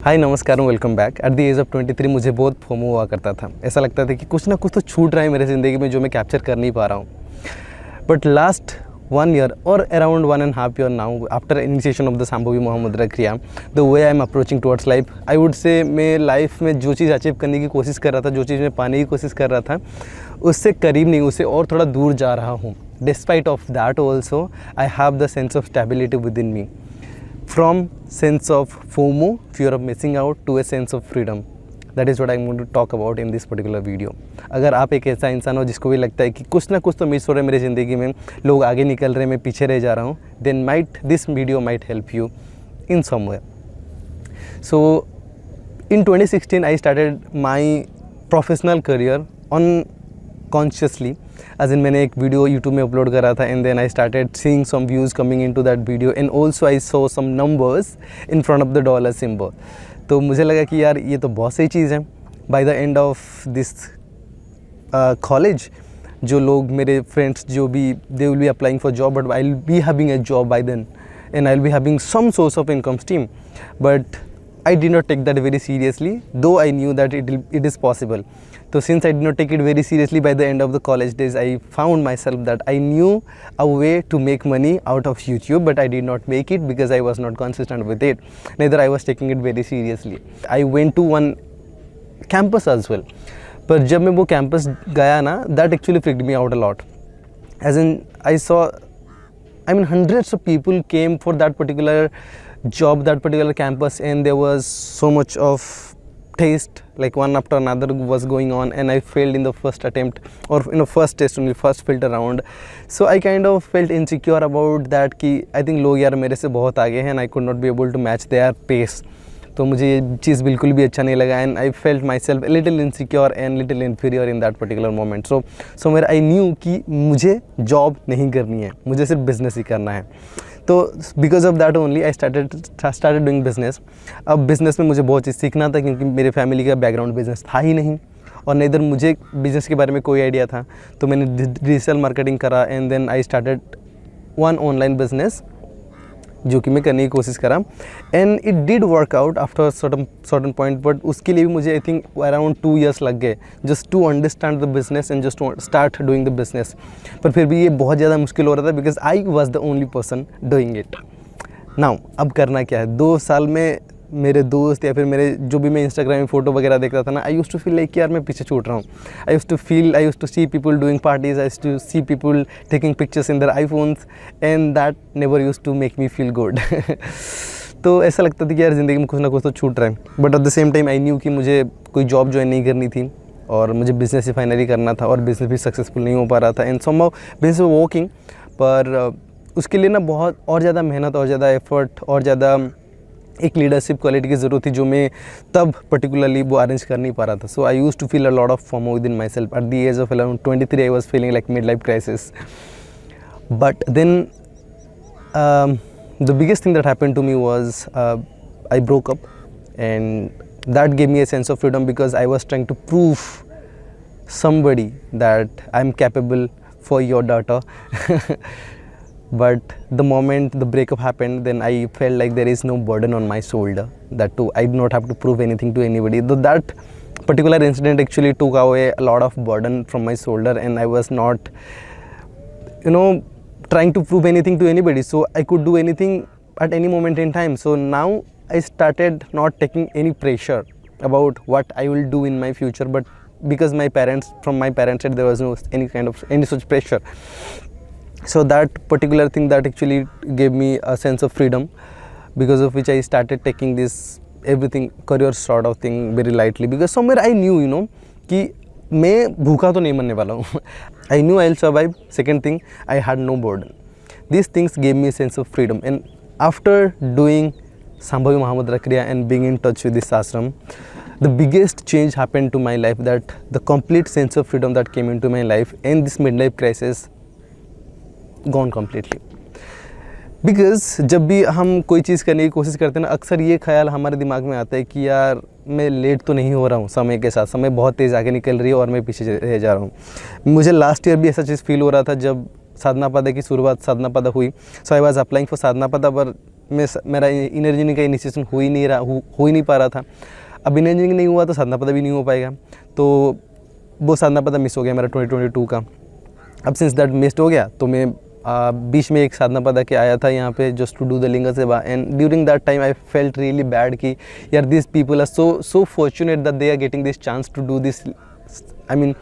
हाय नमस्कार, welcome back. At the age of 23 मुझे बहुत फोमो हुआ करता था। ऐसा लगता था कि कुछ ना कुछ तो छूट रहा है मेरे ज़िंदगी में जो मैं कैप्चर कर नहीं पा रहा हूँ। बट लास्ट 1 year और around 1.5 year now after initiation of the Shambhavi Mahamudra Kriya, the way I am approaching towards life, I would say मैं लाइफ में जो चीज़ अचीव करने की कोशिश कर रहा था, जो चीज़ मैं पाने की कोशिश कर रहा था, उससे करीब नहीं, उससे और थोड़ा दूर जा रहा हूँ। Despite of that also I have the sense of stability with in me, from sense of FOMO, fear of missing out, to a sense of freedom. That is what I'm going to talk about in this particular video. अगर आप एक ऐसा इंसान हो जिसको भी लगता है कि कुछ ना कुछ तो मिस हो रहा है मेरी ज़िंदगी में, लोग आगे निकल रहे हैं, मैं पीछे रह जा रहा हूँ, then this video might help you in some way. So in 2016 I started my professional career unconsciously, as in मैंने एक वीडियो यूट्यूब में अपलोड करा था, and then I started seeing some views coming into that video, and also I saw some numbers in front of the dollar symbol. तो मुझे लगा कि यार ये तो बहुत सही चीज़ है। By the end of this college, जो लोग मेरे फ्रेंड्स जो भी, they will be applying for job, but I will be having a job by then, and I will be having some source of income stream, but I did not take that very seriously, though I knew that it is possible. So since I did not take it very seriously, by the end of the college days, I found myself that I knew a way to make money out of YouTube, but I did not make it because I was not consistent with it. Neither I was taking it very seriously. I went to one campus as well. पर जब मैं वो campus गया ना, that actually freaked me out a lot. As in, hundreds of people came for that particular job, that particular campus, and there was so much of taste, like one after another was going on, and I failed in the first attempt, or in the first test, only first filter round. So I kind of felt insecure about that कि I think लोग यार मेरे से बहुत आगे हैं, and I could not be able to match their pace. तो मुझे ये चीज़ बिल्कुल भी अच्छा नहीं लगा, and I felt myself a little insecure and little inferior in that particular moment. So somewhere I knew कि मुझे जॉब नहीं करनी है, मुझे सिर्फ बिजनेस ही करना है। तो because of that only I started doing business. अब बिज़नेस में मुझे बहुत चीज़ सीखना था, क्योंकि मेरे फैमिली का बैकग्राउंड बिज़नेस था ही नहीं, और नहीं इधर मुझे बिज़नेस के बारे में कोई आइडिया था। तो मैंने डिजिटल मार्केटिंग करा, and then I started one online business, जो कि मैं करने की कोशिश करा, and it did work out after certain point, but उसके लिए भी मुझे आई थिंक अराउंड 2 years लग गए just to understand the business and just to start doing the business. पर फिर भी ये बहुत ज़्यादा मुश्किल हो रहा था, because I was the only person doing it. Now अब करना क्या है? 2 साल में मेरे दोस्त या फिर मेरे जो भी मैं इंस्टाग्राम में फ़ोटो वगैरह देखता था ना, I used to feel like यार मैं पीछे छूट रहा हूँ। I used to see people doing parties, I used to see people taking pictures in their iPhones, and that never used to make me feel good. तो ऐसा लगता था कि यार ज़िंदगी में कुछ ना कुछ तो छूट रहा है, but at the same time I knew कि मुझे कोई जॉब ज्वाइन नहीं करनी थी, और मुझे बिज़नेस ही फाइनली करना था, और बिज़नेस भी सक्सेसफुल नहीं हो पा रहा था, एंड समहाउ बिज़नेस वर्किंग, पर उसके लिए ना बहुत और ज़्यादा मेहनत, और ज़्यादा एफर्ट, और ज़्यादा एक लीडरशिप क्वालिटी की ज़रूरत थी, जो मैं तब पर्टिकुलरली वो अरेंज कर नहीं पा रहा था। So I used to feel a lot of FOMO within myself. At the age of around 23 I was feeling like mid life crisis, but then the biggest thing that happened to me was I broke up, and that gave me a sense of freedom, because I was trying to prove somebody that I'm capable for your daughter. But the moment the breakup happened, then I felt like there is no burden on my shoulder. That too, I did not have to prove anything to anybody. Though that particular incident actually took away a lot of burden from my shoulder, and I was not, trying to prove anything to anybody. So I could do anything at any moment in time. So now I started not taking any pressure about what I will do in my future, but because from my parents said, there was no any such pressure. So that particular thing that actually gave me a sense of freedom, because of which I started taking this everything career sort of thing very lightly, because somewhere I knew कि मैं भूखा तो नहीं मरने वाला हूँ। I knew I'll survive. Second thing, I had no burden. These things gave me a sense of freedom, and after doing Sambhavi Mahamudra Kriya and being in touch with this ashram, the biggest change happened to my life, that the complete sense of freedom that came into my life, and this midlife crisis gone completely. Because जब भी हम कोई चीज़ करने की कोशिश करते हैं ना, अक्सर ये ख्याल हमारे दिमाग में आता है कि यार मैं लेट तो नहीं हो रहा हूँ समय के साथ, समय बहुत तेज़ आगे निकल रही है और मैं पीछे रह जा रहा हूँ। मुझे लास्ट ईयर भी ऐसा चीज़ फील हो रहा था जब साधना पदा की शुरुआत साधना पदा हुई। सो आई वाज अप्लाइंग फॉर साधना पदा, पर मेरा इंजीनियरिंग का इनिशिएशन हो ही नहीं पा रहा था। अब इंजीनियरिंग नहीं हुआ तो साधना पदा भी नहीं हो पाएगा, तो वो साधना पदा मिस हो गया मेरा 2022 का। अब सिंस दैट मिस्ड हो गया तो मैं बीच में एक साधना पदा के आया था यहाँ पे जस्ट टू डू द लिंग सेवा, and during that time I felt really bad कि यार this people are so fortunate that they are getting this chance to do this, I mean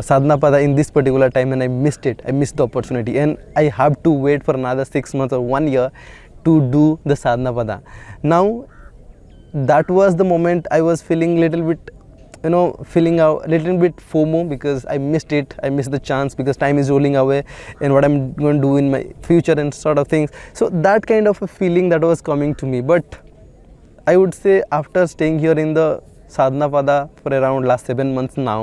sadhana pada in this particular time, and I missed it. I missed the opportunity, and I have to wait for another 6 months or 1 year to do the sadhana pada. Now that was the moment I was feeling little bit, feeling a little bit FOMO because I missed it. I missed the chance because time is rolling away and what I'm going to do in my future and sort of things. So that kind of a feeling that was coming to me. But I would say after staying here in the sadhana pada for around last 7 months now,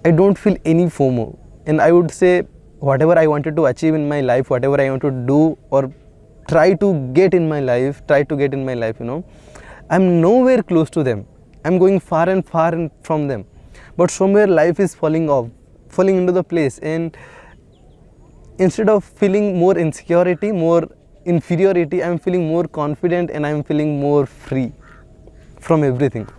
I don't feel any FOMO, and I would say whatever I wanted to achieve in my life, whatever I want to do or try to get in my life, I'm nowhere close to them. I'm going far and from them, but somewhere life is falling into the place, and instead of feeling more insecurity, more inferiority, I'm feeling more confident and I'm feeling more free from everything.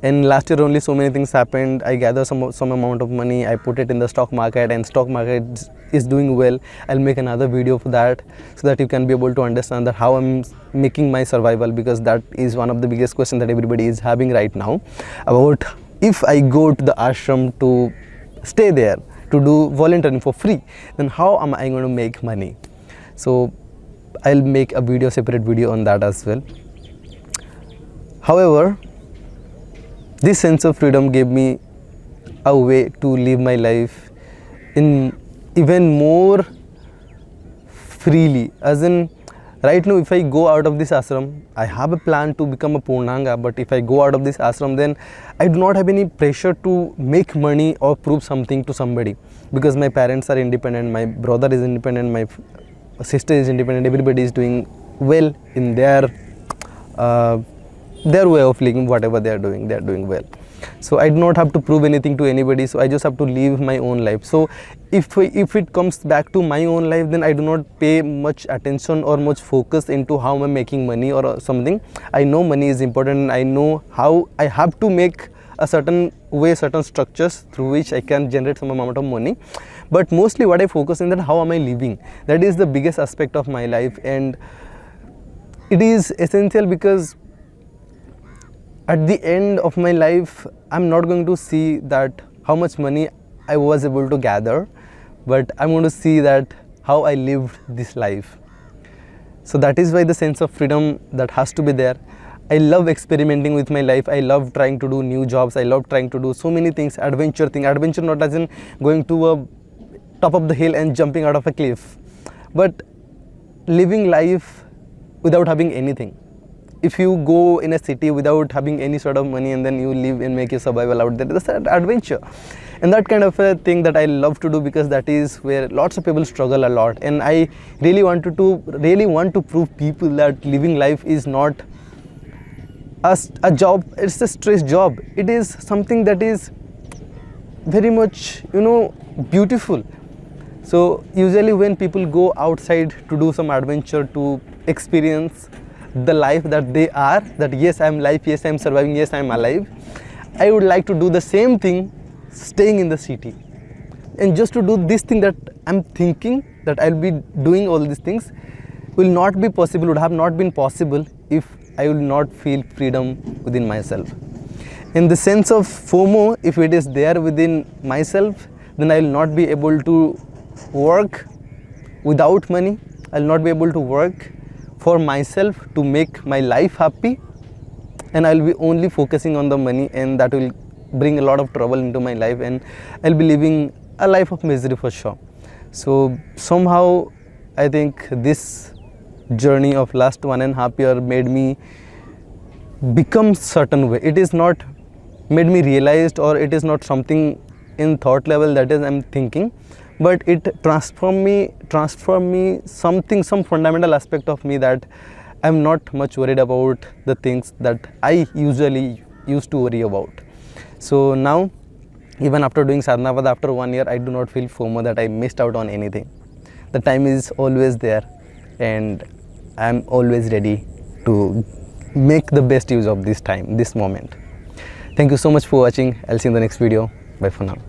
And last year only so many things happened. I gathered some amount of money, I put it in the stock market, and stock market is doing well. I'll make another video for that so that you can be able to understand that how I'm making my survival, because that is one of the biggest questions that everybody is having right now about if I go to the ashram to stay there to do volunteering for free, then how am I going to make money? So I'll make a separate video on that as well. However, this sense of freedom gave me a way to live my life in even more freely. As in, right now if I go out of this ashram, I have a plan to become a Purnanga, but if I go out of this ashram, then I do not have any pressure to make money or prove something to somebody, because my parents are independent, my brother is independent, my sister is independent, everybody is doing well in their way of living. Whatever they are doing well. So I do not have to prove anything to anybody, so I just have to live my own life. So if it comes back to my own life, then I do not pay much attention or much focus into how I'm making money or something. I know money is important, and I know how I have to make a certain way, certain structures through which I can generate some amount of money. But mostly what I focus on that how am I living. That is the biggest aspect of my life, and it is essential because at the end of my life, I'm not going to see that how much money I was able to gather, but I'm going to see that how I lived this life. So that is why the sense of freedom that has to be there. I love experimenting with my life. I love trying to do new jobs. I love trying to do so many things, adventure not as in going to a top of the hill and jumping out of a cliff, but living life without having anything. If you go in a city without having any sort of money and then you live and make your survival out there, that's an adventure. And that kind of a thing that I love to do, because that is where lots of people struggle a lot. And I really want to prove people that living life is not a job, it's a stress job. It is something that is very much, beautiful. So usually when people go outside to do some adventure, to experience the life that they are, that yes, I'm life, yes, I'm surviving, yes, I'm alive, I would like to do the same thing staying in the city. And just to do this thing that I'm thinking that I'll be doing all these things will not be possible, would have not been possible if I will not feel freedom within myself. In the sense of FOMO, if it is there within myself, then I will not be able to work without money. I will not be able to work for myself to make my life happy, and I will be only focusing on the money, and that will bring a lot of trouble into my life, and I'll be living a life of misery for sure. So somehow I think this journey of last 1.5 years made me become certain way. It is not made me realized, or it is not something in thought level that is I'm thinking, but it transformed me something, some fundamental aspect of me, that I'm not much worried about the things that I usually used to worry about. So now, even after doing sadhana pada after 1 year, I do not feel FOMO that I missed out on anything. the time is always there, and I'm always ready to make the best use of this time, this moment. Thank you so much for watching. I'll see you in the next video. Bye for now.